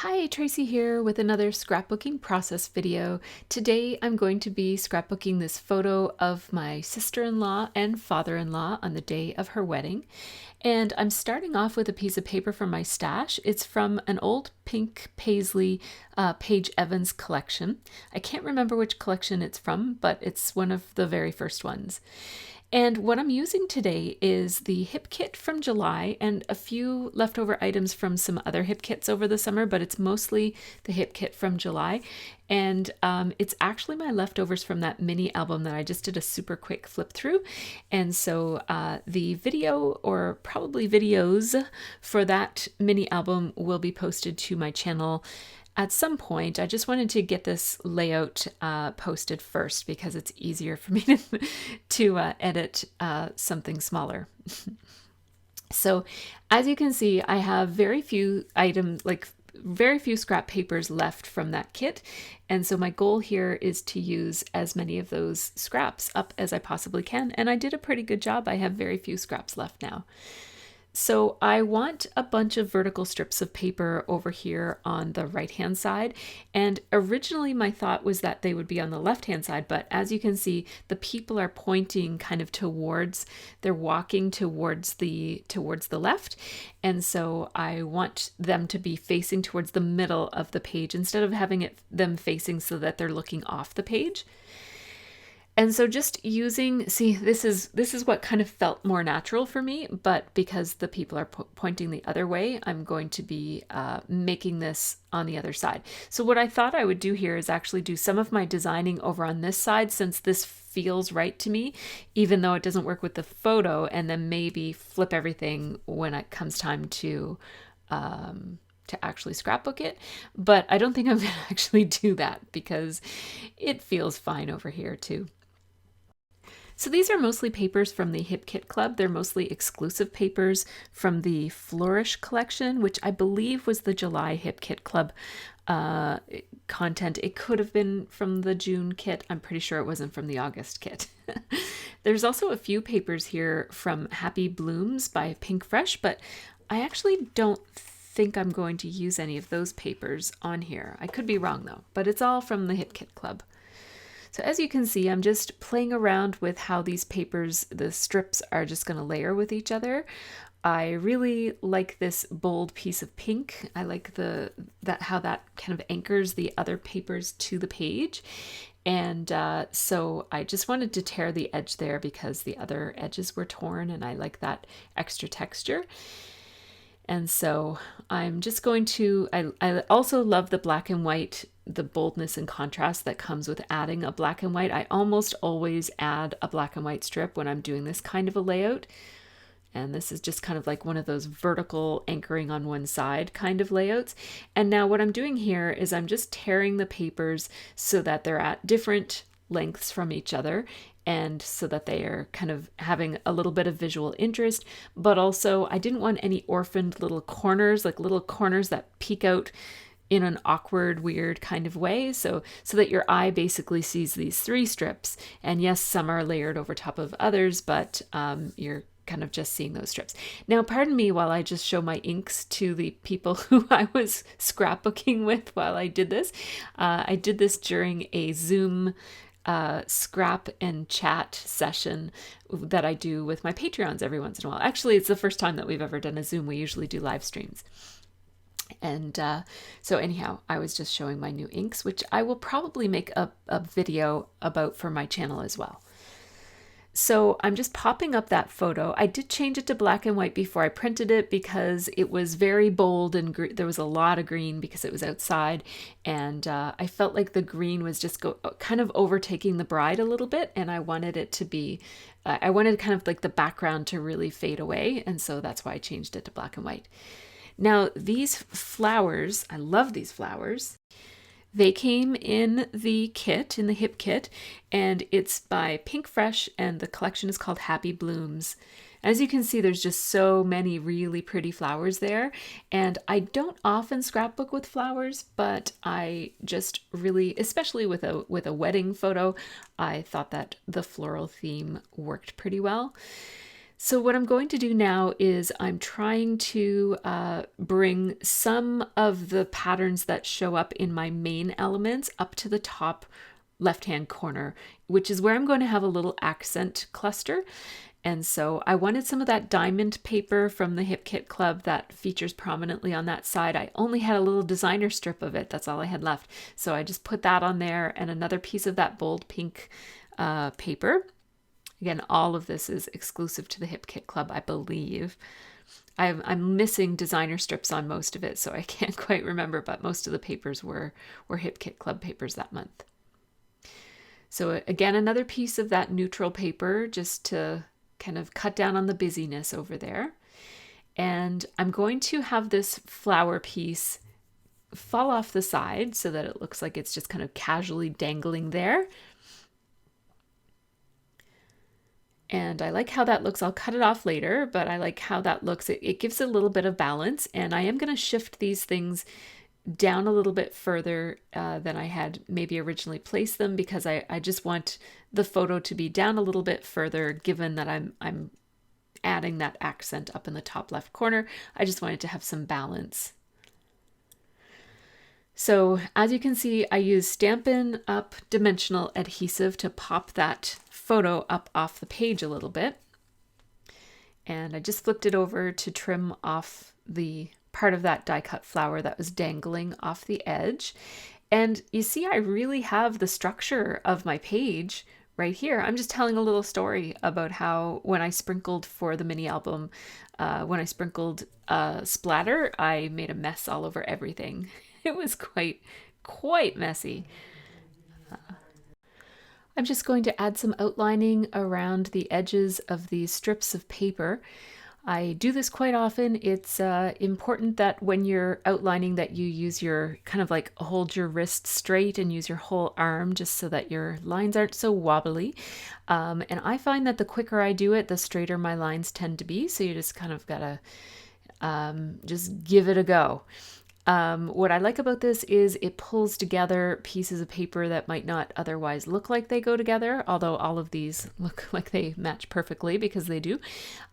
Hi, Tracy here with another scrapbooking process video. Today I'm going to be scrapbooking this photo of my sister-in-law and father-in-law on the day of her wedding. And I'm starting off with a piece of paper from my stash. It's from an old pink paisley Paige Evans collection. I can't remember which collection it's from, but it's one of the very first ones. And what I'm using today is the hip kit from July and a few leftover items from some other hip kits over the summer, but it's mostly the hip kit from July. And it's actually my leftovers from that mini album that I just did a super quick flip through. And so the video, or probably videos, for that mini album will be posted to my channel at some point. I just wanted to get this layout posted first because it's easier for me to edit something smaller. So as you can see, I have very few items, like very few scrap papers left from that kit. And so my goal here is to use as many of those scraps up as I possibly can. And I did a pretty good job. I have very few scraps left now. So I want a bunch of vertical strips of paper over here on the right-hand side. And originally my thought was that they would be on the left-hand side, but as you can see, the people are pointing kind of towards, they're walking towards the left. And so I want them to be facing towards the middle of the page instead of having them facing so that they're looking off the page. And so just using, see, this is what kind of felt more natural for me, but because the people are pointing the other way, I'm going to be making this on the other side. So what I thought I would do here is actually do some of my designing over on this side, since this feels right to me, even though it doesn't work with the photo, and then maybe flip everything when it comes time to actually scrapbook it. But I don't think I'm going to actually do that because it feels fine over here too. So these are mostly papers from the Hip Kit Club. They're mostly exclusive papers from the Flourish collection, which I believe was the July Hip Kit Club content. It could have been from the June kit. I'm pretty sure it wasn't from the August kit. There's also a few papers here from Happy Blooms by Pink Fresh, but I actually don't think I'm going to use any of those papers on here. I could be wrong though, but it's all from the Hip Kit Club. So as you can see, I'm just playing around with how these papers, the strips, are just going to layer with each other. I really like this bold piece of pink. I like how that kind of anchors the other papers to the page. And so I just wanted to tear the edge there because the other edges were torn, and I like that extra texture. And so I'm just going to, I also love the black and white, the boldness and contrast that comes with adding a black and white. I almost always add a black and white strip when I'm doing this kind of a layout. And this is just kind of like one of those vertical anchoring on one side kind of layouts. And now what I'm doing here is I'm just tearing the papers so that they're at different lengths from each other, and so that they are kind of having a little bit of visual interest, but also I didn't want any orphaned little corners, like little corners that peek out in an awkward, weird kind of way, so that your eye basically sees these three strips. And yes, some are layered over top of others, but you're kind of just seeing those strips. Now, pardon me while I just show my inks to the people who I was scrapbooking with while I did this. I did this during a Zoom scrap and chat session that I do with my Patreons every once in a while. Actually, it's the first time that we've ever done a Zoom. We usually do live streams. And so anyhow, I was just showing my new inks, which I will probably make a video about for my channel as well. So I'm just popping up that photo. I did change it to black and white before I printed it because it was very bold and there was a lot of green because it was outside, and I felt like the green was just kind of overtaking the bride a little bit, and I wanted it to be, I wanted kind of like the background to really fade away, and so that's why I changed it to black and white. Now these flowers, I love these flowers. They came in the kit, in the hip kit, and it's by Pink Fresh, and the collection is called Happy Blooms. As you can see, there's just so many really pretty flowers there, and I don't often scrapbook with flowers, but I just really, especially with a wedding photo, I thought that the floral theme worked pretty well. So what I'm going to do now is I'm trying to bring some of the patterns that show up in my main elements up to the top left-hand corner, which is where I'm going to have a little accent cluster. And so I wanted some of that diamond paper from the Hip Kit Club that features prominently on that side. I only had a little designer strip of it. That's all I had left. So I just put that on there, and another piece of that bold pink paper. Again, all of this is exclusive to the Hip Kit Club, I believe. I'm missing designer strips on most of it, so I can't quite remember, but most of the papers were Hip Kit Club papers that month. So again, another piece of that neutral paper just to kind of cut down on the busyness over there. And I'm going to have this flower piece fall off the side so that it looks like it's just kind of casually dangling there. And I like how that looks. I'll cut it off later, but I like how that looks. It gives a little bit of balance, and I am going to shift these things down a little bit further than I had maybe originally placed them, because I just want the photo to be down a little bit further, given that I'm adding that accent up in the top left corner. I just wanted to have some balance. So as you can see, I use Stampin' Up dimensional adhesive to pop that photo up off the page a little bit. And I just flipped it over to trim off the part of that die cut flower that was dangling off the edge. And you see, I really have the structure of my page right here. I'm just telling a little story about how when I sprinkled for the mini album, when I sprinkled splatter, I made a mess all over everything. It was quite messy. I'm just going to add some outlining around the edges of these strips of paper. I do this quite often. It's important that when you're outlining that you use your kind of like hold your wrist straight and use your whole arm just so that your lines aren't so wobbly. And I find that the quicker I do it, the straighter my lines tend to be. So you just kind of gotta just give it a go. What I like about this is it pulls together pieces of paper that might not otherwise look like they go together, although all of these look like they match perfectly because they do.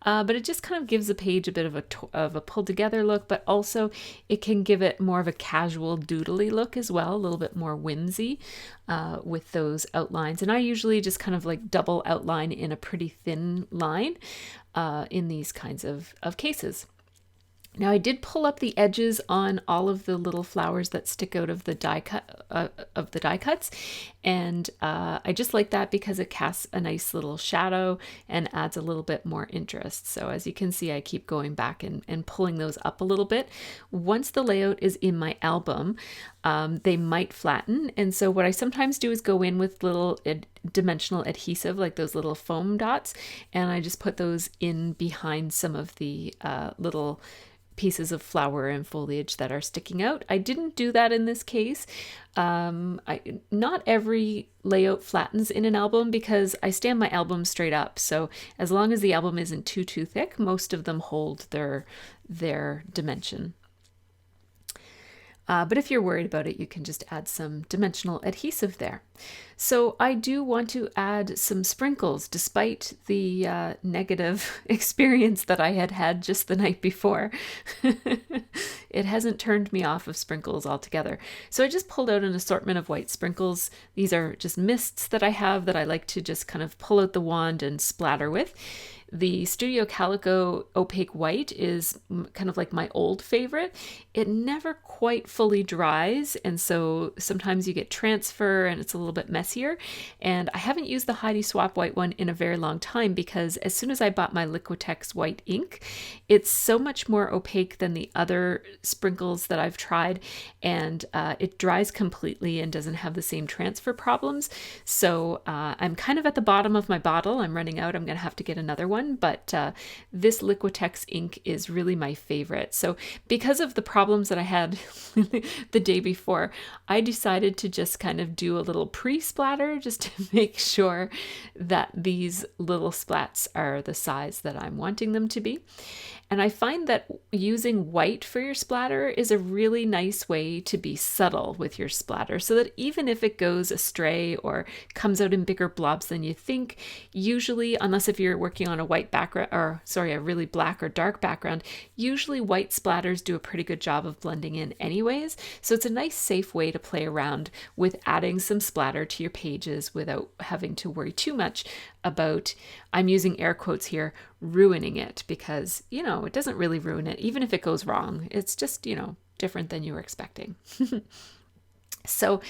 But it just kind of gives the page a bit of a pulled together look, but also it can give it more of a casual doodly look as well, a little bit more whimsy with those outlines. And I usually just kind of like double outline in a pretty thin line in these kinds of cases. Now I did pull up the edges on all of the little flowers that stick out of the die cuts, and I just like that because it casts a nice little shadow and adds a little bit more interest. So as you can see, I keep going back and pulling those up a little bit. Once the layout is in my album, they might flatten, and so what I sometimes do is go in with little dimensional adhesive, like those little foam dots, and I just put those in behind some of the little pieces of flower and foliage that are sticking out. I didn't do that in this case. Not every layout flattens in an album because I stand my album straight up. So as long as the album isn't too thick, most of them hold their dimension. But if you're worried about it, you can just add some dimensional adhesive there. So I do want to add some sprinkles, despite the negative experience that I had just the night before. It hasn't turned me off of sprinkles altogether. So I just pulled out an assortment of white sprinkles. These are just mists that I have that I like to just kind of pull out the wand and splatter with. The Studio Calico Opaque White is kind of like my old favorite. It never quite fully dries, and so sometimes you get transfer and it's a little bit messier. And I haven't used the Heidi Swapp White one in a very long time because as soon as I bought my Liquitex white ink, it's so much more opaque than the other sprinkles that I've tried, and it dries completely and doesn't have the same transfer problems. So I'm kind of at the bottom of my bottle. I'm running out. I'm going to have to get another one. But this Liquitex ink is really my favorite. So because of the problems that I had the day before, I decided to just kind of do a little pre-splatter just to make sure that these little splats are the size that I'm wanting them to be. And I find that using white for your splatter is a really nice way to be subtle with your splatter, so that even if it goes astray or comes out in bigger blobs than you think, usually, unless if you're working on a white background, or sorry, a really black or dark background, usually white splatters do a pretty good job of blending in anyways. So it's a nice safe way to play around with adding some splatter to your pages without having to worry too much about, I'm using air quotes here, ruining it, because, you know, it doesn't really ruin it, even if it goes wrong. It's just, you know, different than you were expecting. So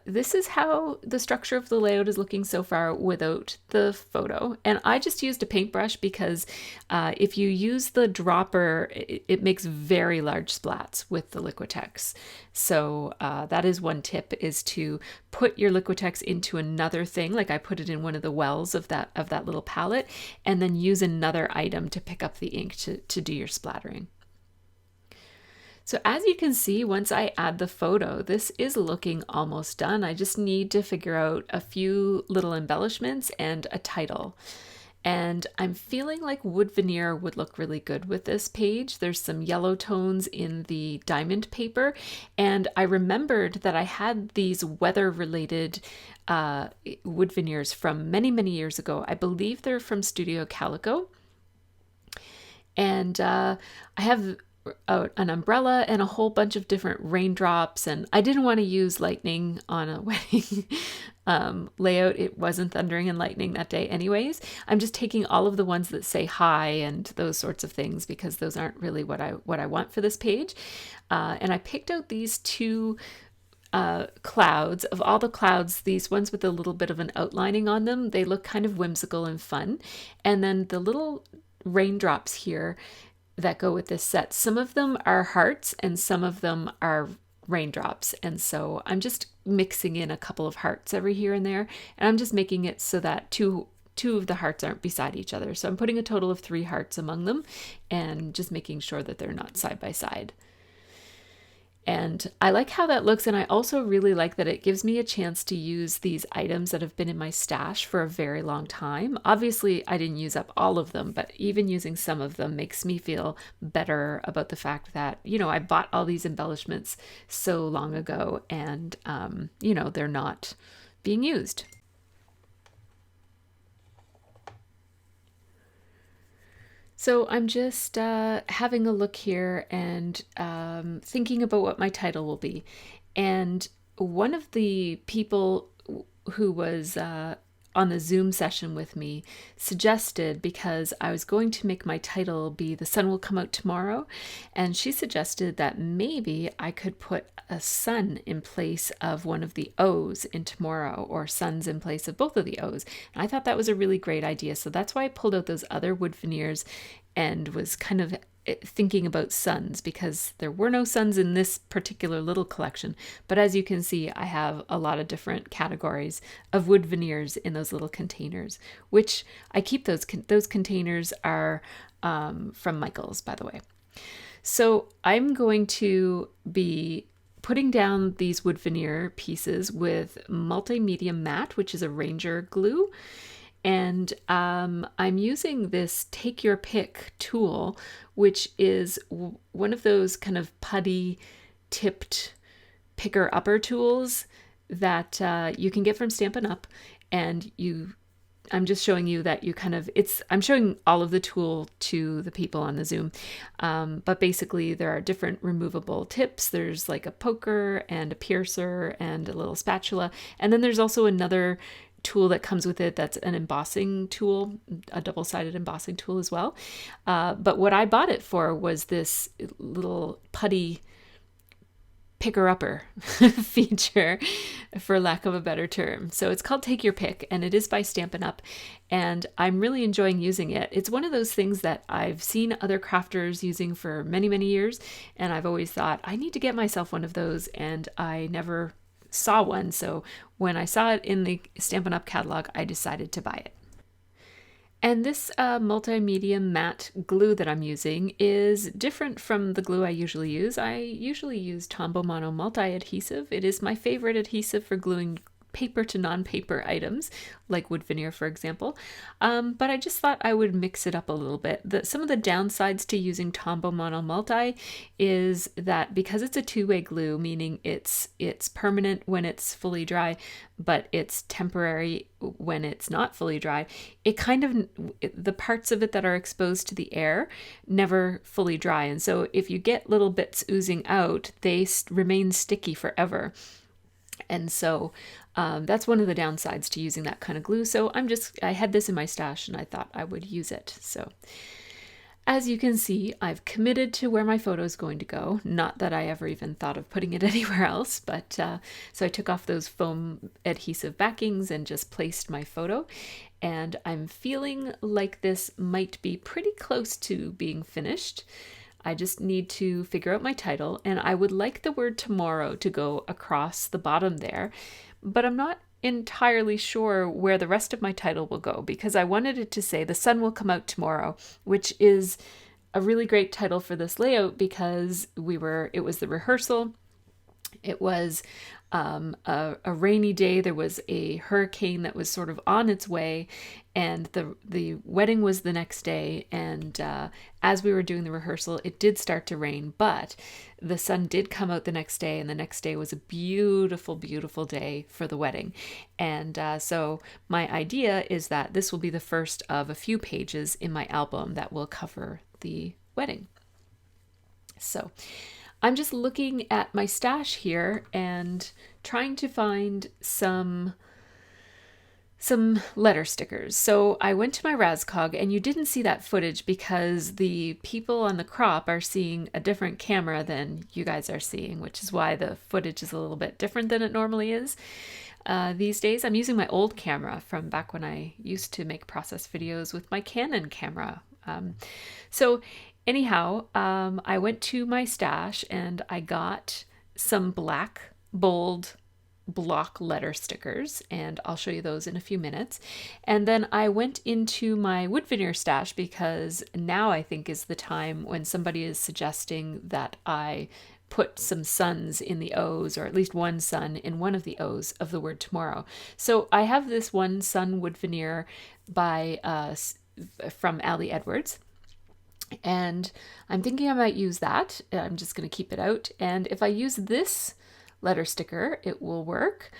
this is how the structure of the layout is looking so far without the photo. And I just used a paintbrush because if you use the dropper, it makes very large splats with the Liquitex. So that is one tip, is to put your Liquitex into another thing. Like I put it in one of the wells of that little palette, and then use another item to pick up the ink to do your splattering. So as you can see, once I add the photo, this is looking almost done. I just need to figure out a few little embellishments and a title. And I'm feeling like wood veneer would look really good with this page. There's some yellow tones in the diamond paper. And I remembered that I had these weather-related wood veneers from many, many years ago. I believe they're from Studio Calico. And I have an umbrella and a whole bunch of different raindrops, and I didn't want to use lightning on a wedding layout. It wasn't thundering and lightning that day anyways. I'm just taking all of the ones that say hi and those sorts of things, because those aren't really what I want for this page. And I picked out these two clouds. Of all the clouds, these ones with a little bit of an outlining on them, they look kind of whimsical and fun. And then the little raindrops here that go with this set, some of them are hearts and some of them are raindrops. And so I'm just mixing in a couple of hearts every here and there, and I'm just making it so that two of the hearts aren't beside each other. So I'm putting a total of 3 hearts among them and just making sure that they're not side by side. And I like how that looks, and I also really like that it gives me a chance to use these items that have been in my stash for a very long time. Obviously, I didn't use up all of them, but even using some of them makes me feel better about the fact that, you know, I bought all these embellishments so long ago, and, you know, they're not being used. So I'm just having a look here and thinking about what my title will be. And one of the people who was on the Zoom session with me suggested, because I was going to make my title be "The Sun Will Come Out Tomorrow," and she suggested that maybe I could put a sun in place of one of the O's in tomorrow, or suns in place of both of the O's. And I thought that was a really great idea. So that's why I pulled out those other wood veneers and was kind of thinking about suns, because there were no suns in this particular little collection. But as you can see, I have a lot of different categories of wood veneers in those little containers, which I keep. Those containers are from Michael's, by the way. So I'm going to be putting down these wood veneer pieces with multimedia matte, which is a Ranger glue. And I'm using this Take Your Pick tool, which is one of those kind of putty tipped picker-upper tools that you can get from Stampin' Up. And I'm just showing you that I'm showing all of the tool to the people on the Zoom. But basically there are different removable tips. There's like a poker and a piercer and a little spatula. And then there's also another tool that comes with it that's an embossing tool, a double-sided embossing tool as well. But what I bought it for was this little putty picker-upper feature, for lack of a better term. So it's called Take Your Pick, and it is by Stampin' Up, and I'm really enjoying using it. It's one of those things that I've seen other crafters using for many, many years, and I've always thought, I need to get myself one of those, and I never saw one. So when I saw it in the Stampin' Up catalog, I decided to buy it. And this multimedia matte glue that I'm using is different from the glue I usually use. I usually use Tombow Mono Multi Adhesive. It is my favorite adhesive for gluing paper to non-paper items, like wood veneer, for example. But I just thought I would mix it up a little bit. Some of the downsides to using Tombow Mono Multi is that because it's a two-way glue, meaning it's permanent when it's fully dry, but it's temporary when it's not fully dry, the parts of it that are exposed to the air never fully dry. And so if you get little bits oozing out, they remain sticky forever. And so that's one of the downsides to using that kind of glue. So I had this in my stash and I thought I would use it. So as you can see, I've committed to where my photo is going to go. Not that I ever even thought of putting it anywhere else, but so I took off those foam adhesive backings and just placed my photo. And I'm feeling like this might be pretty close to being finished. I just need to figure out my title, and I would like the word tomorrow to go across the bottom there, but I'm not entirely sure where the rest of my title will go because I wanted it to say the sun will come out tomorrow, which is a really great title for this layout because it was the rehearsal. It was a rainy day. There was a hurricane that was sort of on its way, and the wedding was the next day. And as we were doing the rehearsal, it did start to rain, but the sun did come out the next day, and the next day was a beautiful, beautiful day for the wedding. And so my idea is that this will be the first of a few pages in my album that will cover the wedding. So I'm just looking at my stash here and trying to find some letter stickers. So I went to my Razzcog, and you didn't see that footage because the people on the crop are seeing a different camera than you guys are seeing, which is why the footage is a little bit different than it normally is. These days I'm using my old camera from back when I used to make process videos with my Canon camera. Anyhow, I went to my stash and I got some black, bold block letter stickers, and I'll show you those in a few minutes. And then I went into my wood veneer stash because now I think is the time when somebody is suggesting that I put some suns in the O's, or at least one sun in one of the O's of the word tomorrow. So I have this one sun wood veneer from Ali Edwards. And I'm thinking I might use that. I'm just going to keep it out. And if I use this letter sticker, it will work.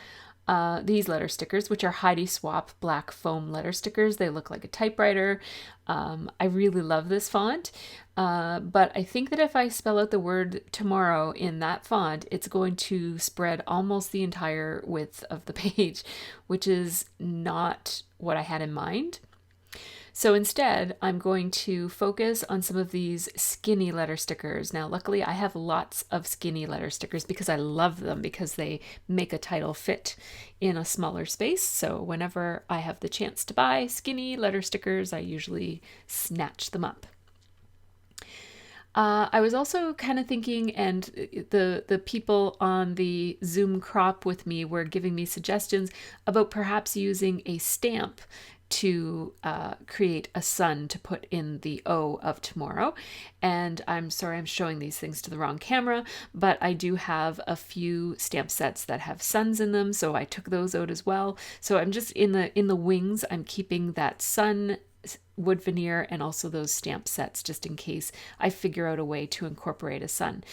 These letter stickers, which are Heidi Swap black foam letter stickers. They look like a typewriter. I really love this font. But I think that if I spell out the word tomorrow in that font, it's going to spread almost the entire width of the page, which is not what I had in mind. So instead, I'm going to focus on some of these skinny letter stickers. Now, luckily, I have lots of skinny letter stickers because I love them because they make a title fit in a smaller space. So whenever I have the chance to buy skinny letter stickers, I usually snatch them up. I was also kind of thinking, and the people on the Zoom crop with me were giving me suggestions about perhaps using a stamp to create a sun to put in the O of tomorrow. And I'm sorry I'm showing these things to the wrong camera, but I do have a few stamp sets that have suns in them, so I took those out as well. So I'm just in the wings, I'm keeping that sun wood veneer and also those stamp sets just in case I figure out a way to incorporate a sun.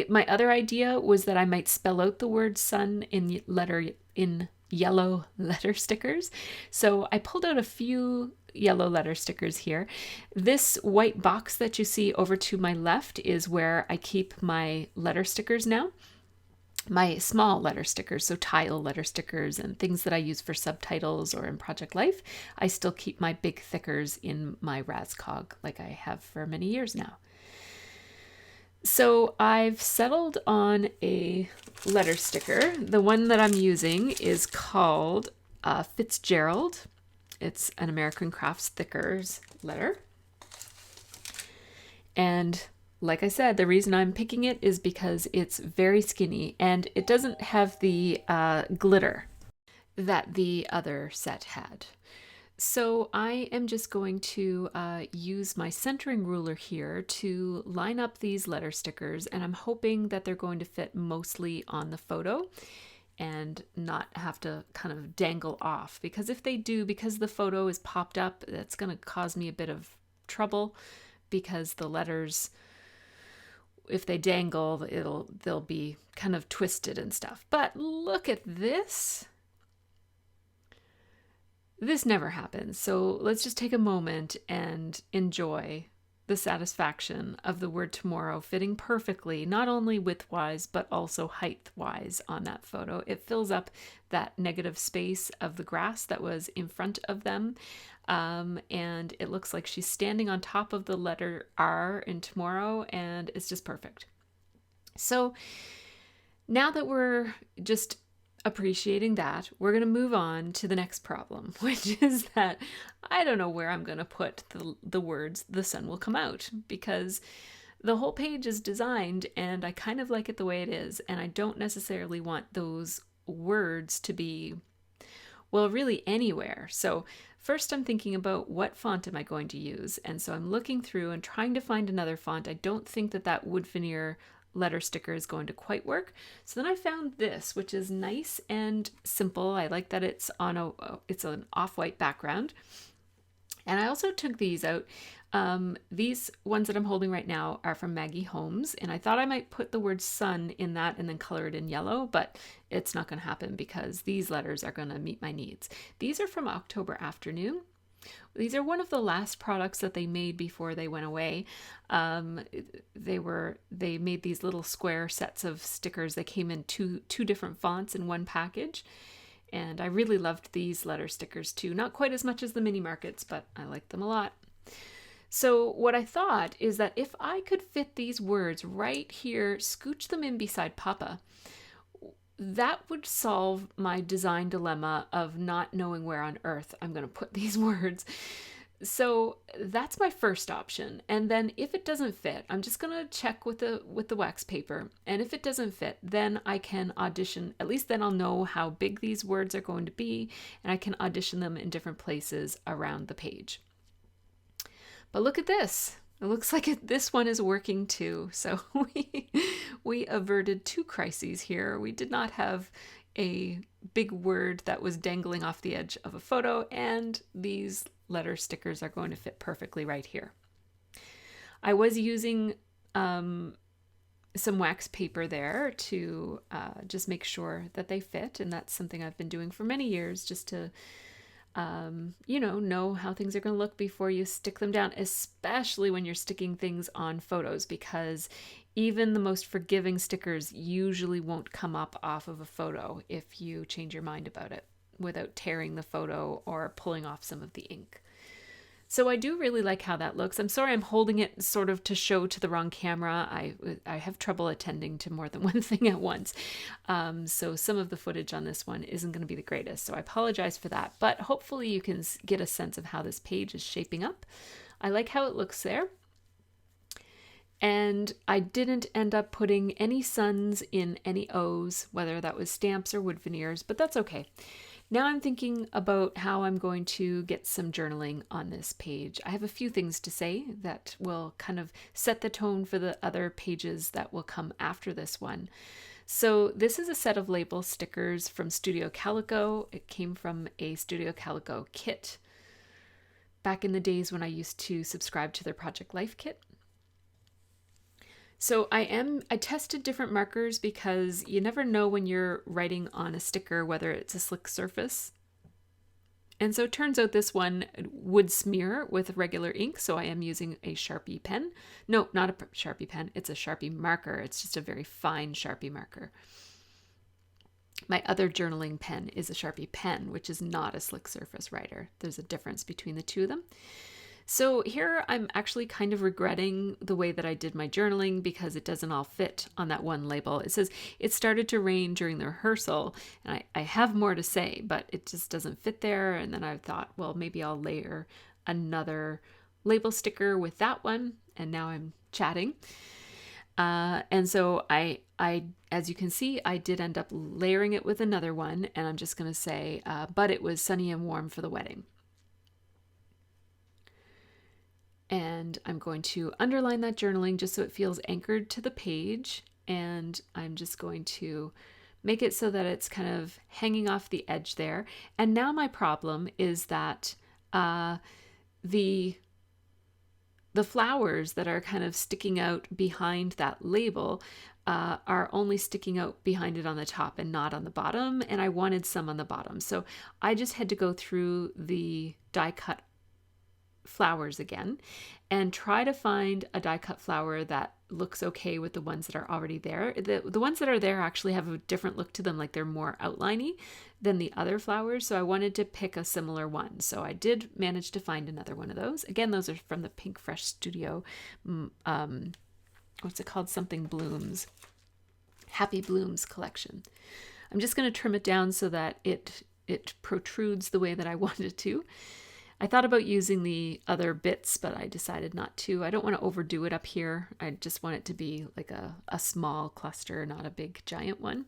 My other idea was that I might spell out the word sun in yellow letter stickers. So I pulled out a few yellow letter stickers here. This white box that you see over to my left is where I keep my letter stickers now. My small letter stickers, so tile letter stickers and things that I use for subtitles or in Project Life. I still keep my big thickers in my Razzcog like I have for many years now. So I've settled on a letter sticker. The one that I'm using is called Fitzgerald. It's an American Crafts Thickers letter. And like I said, the reason I'm picking it is because it's very skinny and it doesn't have the glitter that the other set had. So I am just going to use my centering ruler here to line up these letter stickers, and I'm hoping that they're going to fit mostly on the photo. and not have to kind of dangle off. Because if they do, because the photo is popped up, that's going to cause me a bit of trouble, because the letters, if they dangle, they'll be kind of twisted and stuff. But look at this. This never happens. So let's just take a moment and enjoy the satisfaction of the word tomorrow fitting perfectly, not only width-wise, but also height-wise on that photo. It fills up that negative space of the grass that was in front of them. And it looks like she's standing on top of the letter R in tomorrow, and it's just perfect. So now that we're just appreciating that, we're going to move on to the next problem, which is that I don't know where I'm going to put the words "the sun will come out," because the whole page is designed and I kind of like it the way it is, and I don't necessarily want those words to be, well, really anywhere. So first I'm thinking about what font am I going to use, and so I'm looking through and trying to find another font. I don't think that wood veneer letter sticker is going to quite work. So then I found this, which is nice and simple. I like that it's on it's an off-white background. And I also took these out. These ones that I'm holding right now are from Maggie Holmes, and I thought I might put the word sun in that and then color it in yellow, but it's not going to happen because these letters are going to meet my needs. These are from October Afternoon. These are one of the last products that they made before they went away. They made these little square sets of stickers. They came in two different fonts in one package. And I really loved these letter stickers too. Not quite as much as the mini markets, but I liked them a lot. So what I thought is that if I could fit these words right here, scooch them in beside Papa, that would solve my design dilemma of not knowing where on earth I'm going to put these words. So that's my first option. And then if it doesn't fit, I'm just going to check with the wax paper. And if it doesn't fit, then I can audition. At least then I'll know how big these words are going to be, and I can audition them in different places around the page. But look at this. It looks like this one is working too. So we averted two crises here. We did not have a big word that was dangling off the edge of a photo, and these letter stickers are going to fit perfectly right here. I was using some wax paper there to just make sure that they fit, and that's something I've been doing for many years, just to know how things are going to look before you stick them down, especially when you're sticking things on photos, because even the most forgiving stickers usually won't come up off of a photo if you change your mind about it without tearing the photo or pulling off some of the ink. So I do really like how that looks. I'm sorry I'm holding it sort of to show to the wrong camera. I have trouble attending to more than one thing at once. So some of the footage on this one isn't going to be the greatest. So I apologize for that. But hopefully you can get a sense of how this page is shaping up. I like how it looks there. And I didn't end up putting any suns in any O's, whether that was stamps or wood veneers, but that's okay. Now I'm thinking about how I'm going to get some journaling on this page. I have a few things to say that will kind of set the tone for the other pages that will come after this one. So this is a set of label stickers from Studio Calico. It came from a Studio Calico kit back in the days when I used to subscribe to their Project Life kit. So I tested different markers because you never know when you're writing on a sticker whether it's a slick surface. And so it turns out this one would smear with regular ink, so I am using a Sharpie pen. No, not a Sharpie pen, it's a Sharpie marker. It's just a very fine Sharpie marker. My other journaling pen is a Sharpie pen, which is not a slick surface writer. There's a difference between the two of them. So here I'm actually kind of regretting the way that I did my journaling because it doesn't all fit on that one label. It says it started to rain during the rehearsal, and I have more to say, but it just doesn't fit there. And then I thought, well, maybe I'll layer another label sticker with that one. And now I'm chatting. And so I, as you can see, I did end up layering it with another one, and I'm just going to say, but it was sunny and warm for the wedding. And I'm going to underline that journaling just so it feels anchored to the page. And I'm just going to make it so that it's kind of hanging off the edge there. And now my problem is that the flowers that are kind of sticking out behind that label are only sticking out behind it on the top and not on the bottom, and I wanted some on the bottom. So I just had to go through the die cut flowers again and try to find a die cut flower that looks okay with the ones that are already there. The ones that are there actually have a different look to them, like they're more outliney than the other flowers, so I wanted to pick a similar one. So I did manage to find another one of those. Again, those are from the Pink Fresh Studio, what's it called? Something Blooms. Happy Blooms collection. I'm just going to trim it down so that it protrudes the way that I want it to. I thought about using the other bits, but I decided not to. I don't want to overdo it up here. I just want it to be like a small cluster, not a big giant one.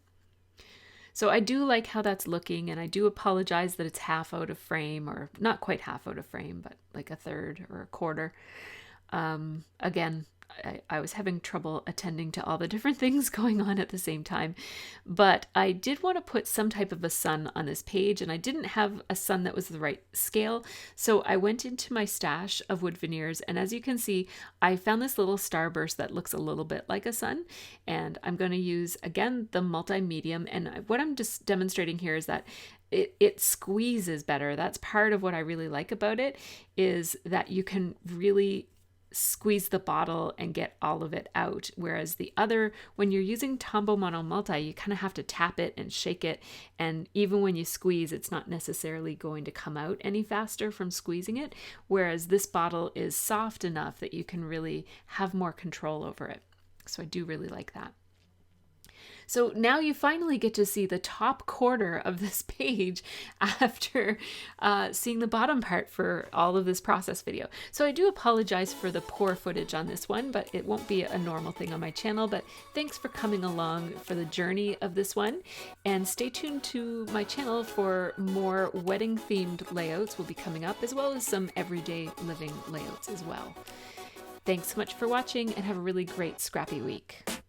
So I do like how that's looking, and I do apologize that it's half out of frame, or not quite half out of frame, but like a third or a quarter. Again, I was having trouble attending to all the different things going on at the same time, but I did want to put some type of a sun on this page, and I didn't have a sun that was the right scale. So I went into my stash of wood veneers, and as you can see, I found this little starburst that looks a little bit like a sun, and I'm going to use, again, the multi-medium. And what I'm just demonstrating here is that it squeezes better. That's part of what I really like about it, is that you can really squeeze the bottle and get all of it out, whereas the other, when you're using Tombow Mono Multi, you kind of have to tap it and shake it, and even when you squeeze, it's not necessarily going to come out any faster from squeezing it, whereas this bottle is soft enough that you can really have more control over it. So I do really like that. So now you finally get to see the top quarter of this page after seeing the bottom part for all of this process video. So I do apologize for the poor footage on this one, but it won't be a normal thing on my channel. But thanks for coming along for the journey of this one, and stay tuned to my channel for more wedding themed layouts will be coming up, as well as some everyday living layouts as well. Thanks so much for watching, and have a really great scrappy week.